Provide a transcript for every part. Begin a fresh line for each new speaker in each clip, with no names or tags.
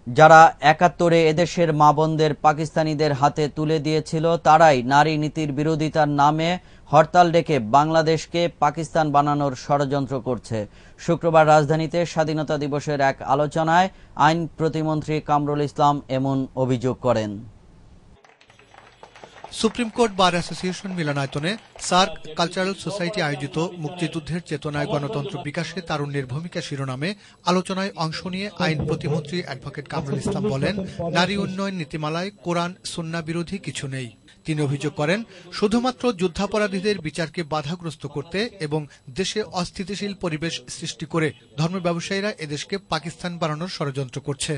যারা ৭১-এ এদেশের মা বোনদের পাকিস্তানিদের হাতে তুলে দিয়েছিল তারাই নারী নীতির বিরোধিতার নামে হরতাল ডেকে বাংলাদেশকে পাকিস্তান বানানোর ষড়যন্ত্র করছে। শুক্রবার রাজধানীতে স্বাধীনতা দিবসের এক আলোচনায় আইন প্রতিমন্ত্রী কামরুল ইসলাম এমন অভিযোগ করেন।
সুপ্রিম কোর্ট বার অ্যাসোসিয়েশন মিলনায়তনে সার্ক কালচারাল সোসাইটি আয়োজিত মুক্তিযুদ্ধের চেতনায় গণতন্ত্র বিকাশে তারুণ্যের ভূমিকা শিরোনামে আলোচনায় অংশ নিয়ে আইন প্রতিমন্ত্রী অ্যাডভোকেট কামরুল ইসলাম বলেন, নারী উন্নয়ন নীতিমালায় কোরআন সুন্নাহ বিরোধী কিছু নেই। তিনি অভিযোগ করেন, শুধুমাত্র যুদ্ধাপরাধীদের বিচারকে বাধাগ্রস্ত করতে এবং দেশে অস্থিতিশীল পরিবেশ সৃষ্টি করে ধর্ম ব্যবসায়ীরা এদেশকে পাকিস্তান বানানোর ষড়যন্ত্র করছে।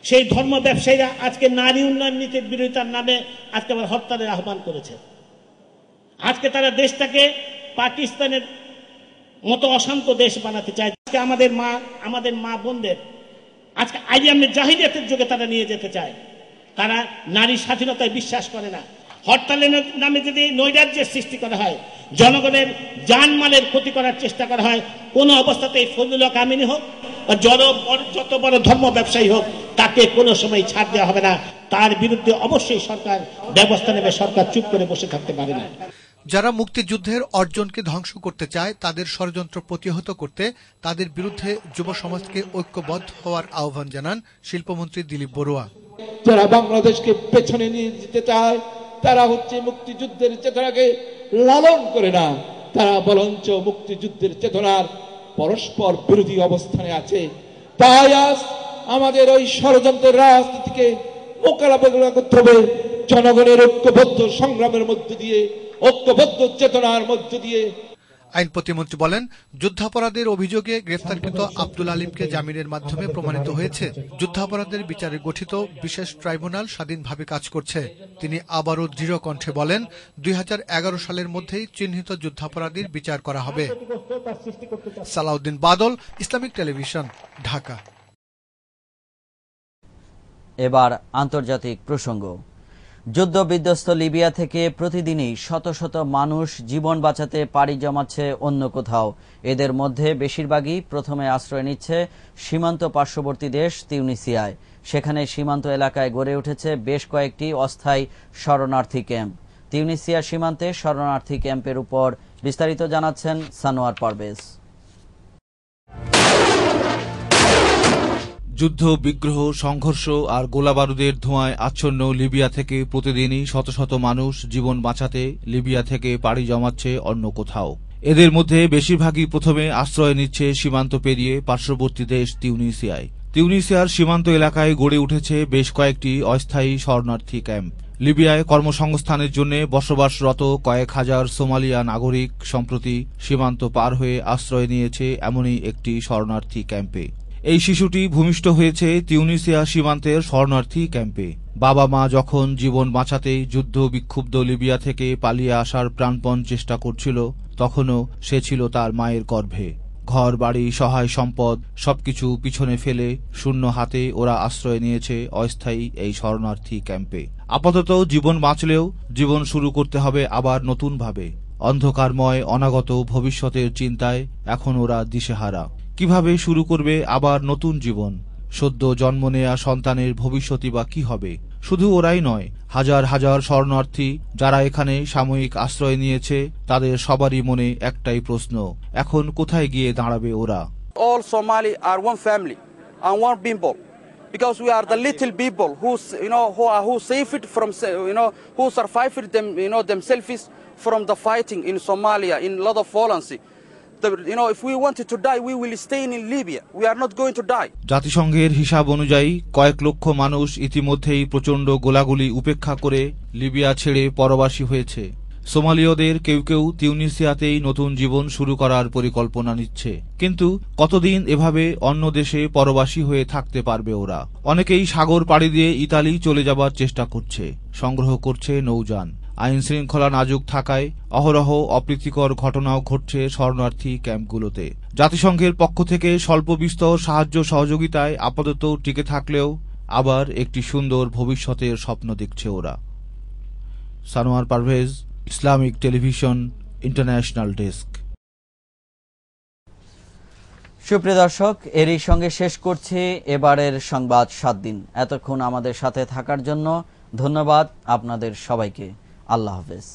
সেই ধর্ম ব্যবসায়ীরা আজকে নারী উন্নয়ন নীতির বিরোধিতার নামে আজকে আবার হরতালের আহ্বান করেছে। আজকে তারা দেশটাকে পাকিস্তানের মতো অশান্ত দেশ বানাতে চায়। আজকে আমাদের মা বোনদের আজকে আইয়ামে জাহিলিয়াতের যুগে তারা নিয়ে যেতে চায়। তারা নারী স্বাধীনতায় বিশ্বাস করে না। হরতালের নামে যদি নৈরাজ্যের সৃষ্টি করা হয়, জনগণের জানমালের ক্ষতি করার চেষ্টা করা হয়, কোন অবস্থাতেই ফজলুল হক আমিনী হোক যত বড় ধর্ম ব্যবসায়ী হোক, তাকে কোনো সময় ছাড় দেওয়া হবে না। তার বিরুদ্ধে অবশ্যই সরকার ব্যবস্থা নেবে। সরকার চুপ করে বসে থাকতে পারে না।
যারা মুক্তিযুদ্ধের অর্জনকে ধ্বংস করতে চায়, তাদের ষড়যন্ত্র প্রতিহত করতে তাদের বিরুদ্ধে যুব সমাজকে ঐক্যবদ্ধ হওয়ার আহ্বান জানান শিল্পমন্ত্রী দিলীপ বড়ুয়া।
যারা বাংলাদেশকে পেছনে নিয়ে যেতে চায়, তারা হচ্ছে মুক্তিযুদ্ধের চেতনাকে লালন করে না, তারা বরঞ্চ মুক্তিযুদ্ধের চেতনার পরস্পর বিরোধী অবস্থানে আছে। তাই আজ আমাদের ওই ষড়যন্ত্রের রাজনীতিকে মোকাবেলা করতে হবে জনগণের ঐক্যবদ্ধ সংগ্রামের মধ্য দিয়ে, ঐক্যবদ্ধ চেতনার মধ্য দিয়ে।
আইন প্রতিমন্ত্রী বলেন, যুদ্ধাপরাধের অভিযোগে গ্রেফতারকৃত আব্দুল আলিমকে জামিনের মাধ্যমে প্রমাণিত হয়েছে যুদ্ধাপরাধের বিচারে গঠিত বিশেষ ট্রাইব্যুনাল স্বাধীনভাবে কাজ করছে। তিনি আবারও দৃঢ় কণ্ঠে বলেন, ২০১১ সালের মধ্যেই চিহ্নিত যুদ্ধাপরাধীর বিচার করা হবে। সালাউদ্দিন বাদল, ইসলামিক টেলিভিশন, ঢাকা।
এবার আন্তর্জাতিক প্রসঙ্গ। যুদ্ধ বিধ্বস্ত লিবিয়া থেকে প্রতিদিনই শত শত মানুষ জীবন বাঁচাতে পাড়ি জমাচ্ছে অন্য কোথাও। এদের মধ্যে বেশিরভাগই প্রথমে আশ্রয় নিচ্ছে সীমান্ত পার্শ্ববর্তী দেশ তিউনিসিয়ায়। সেখানে সীমান্ত এলাকায় গড়ে উঠেছে বেশ কয়েকটি অস্থায়ী শরণার্থী ক্যাম্প। তিউনিসিয়া সীমান্তে শরণার্থী ক্যাম্পের উপর বিস্তারিত জানাচ্ছেন সানোয়ার পারভেজ।
যুদ্ধ, বিগ্রহ, সংঘর্ষ আর গোলাবারুদের ধোঁয়ায় আচ্ছন্ন লিবিয়া থেকে প্রতিদিনই শত শত মানুষ জীবন বাঁচাতে লিবিয়া থেকে পাড়ি জমাচ্ছে অন্য কোথাও। এদের মধ্যে বেশিরভাগই প্রথমে আশ্রয় নিচ্ছে সীমান্ত পেরিয়ে পার্শ্ববর্তী দেশ তিউনিসিয়ায়। তিউনিসিয়ার সীমান্ত এলাকায় গড়ে উঠেছে বেশ কয়েকটি অস্থায়ী শরণার্থী ক্যাম্প। লিবিয়ায় কর্মসংস্থানের জন্য বসবাসরত কয়েক হাজার সোমালিয়া নাগরিক সম্প্রতি সীমান্ত পার হয়ে আশ্রয় নিয়েছে এমনই একটি শরণার্থী ক্যাম্পে। এই শিশুটি ভূমিষ্ঠ হয়েছে তিউনিসিয়া সীমান্তের শরণার্থী ক্যাম্পে। বাবা মা যখন জীবন বাঁচাতে যুদ্ধ বিক্ষুব্ধ লিবিয়া থেকে পালিয়ে আসার প্রাণপণ চেষ্টা করছিল, তখনও সে ছিল তার মায়ের গর্ভে। ঘর বাড়ি, সহায় সম্পদ সবকিছু পিছনে ফেলে শূন্য হাতে ওরা আশ্রয় নিয়েছে অস্থায়ী এই শরণার্থী ক্যাম্পে। আপাতত জীবন বাঁচলেও জীবন শুরু করতে হবে আবার নতুনভাবে। অন্ধকারময় অনাগত ভবিষ্যতের চিন্তায় এখন ওরা দিশেহারা। কিভাবে শুরু করবে আবার নতুন জীবন? সদ্য জন্ম নেয়া সন্তানের ভবিষ্যৎই বা কি হবে? শুধু ওরাই নয়, হাজার হাজার শরণার্থী যারা এখানে সাময়িক আশ্রয় নিয়েছে, তাদের সবারই মনে একটাই প্রশ্ন, এখন কোথায় গিয়ে দাঁড়াবে ওরা?
All Somali are one family and one people, because we are the little people who saved from who survived themselves from the fighting in Somalia in a lot of violence. If we wanted to die, we will stay in Libya. We are not going to die.
জাতিসংঘের হিসাব অনুযায়ী কয়েক লক্ষ মানুষ ইতিমধ্যেই প্রচণ্ড গোলাগুলি উপেক্ষা করে লিবিয়া ছেড়ে পরবাসী হয়েছে। সোমালীয়দের কেউ কেউ তিউনিসিয়াতেই নতুন জীবন শুরু করার পরিকল্পনা নিচ্ছে। কিন্তু কতদিন এভাবে অন্য দেশে পরবাসী হয়ে থাকতে পারবে ওরা? অনেকেই সাগর পাড়ি দিয়ে ইতালি চলে যাবার চেষ্টা করছে, সংগ্রহ করছে নৌযান। আইন শৃঙ্খলা নাজুক থাকায় অহরহ অপ্রীতিকর ঘটনাও ঘটছে শরণার্থী ক্যাম্পগুলোতে। জাতিসংঘের পক্ষ থেকে স্বল্প বিস্তর সাহায্য সহযোগিতায় আপাতত টিকে থাকলেও আবার একটি সুন্দর ভবিষ্যতের স্বপ্ন দেখছে ওরা। Sanowar Parvez, Islamic television, international desk.
সুপ্রিয় দর্শক, এরই সঙ্গে শেষ করছি এবারের সংবাদ 7 দিন। এতক্ষণ আমাদের সাথে থাকার জন্য ধন্যবাদ আপনাদের সবাইকে। আল্লাহ হাফেজ।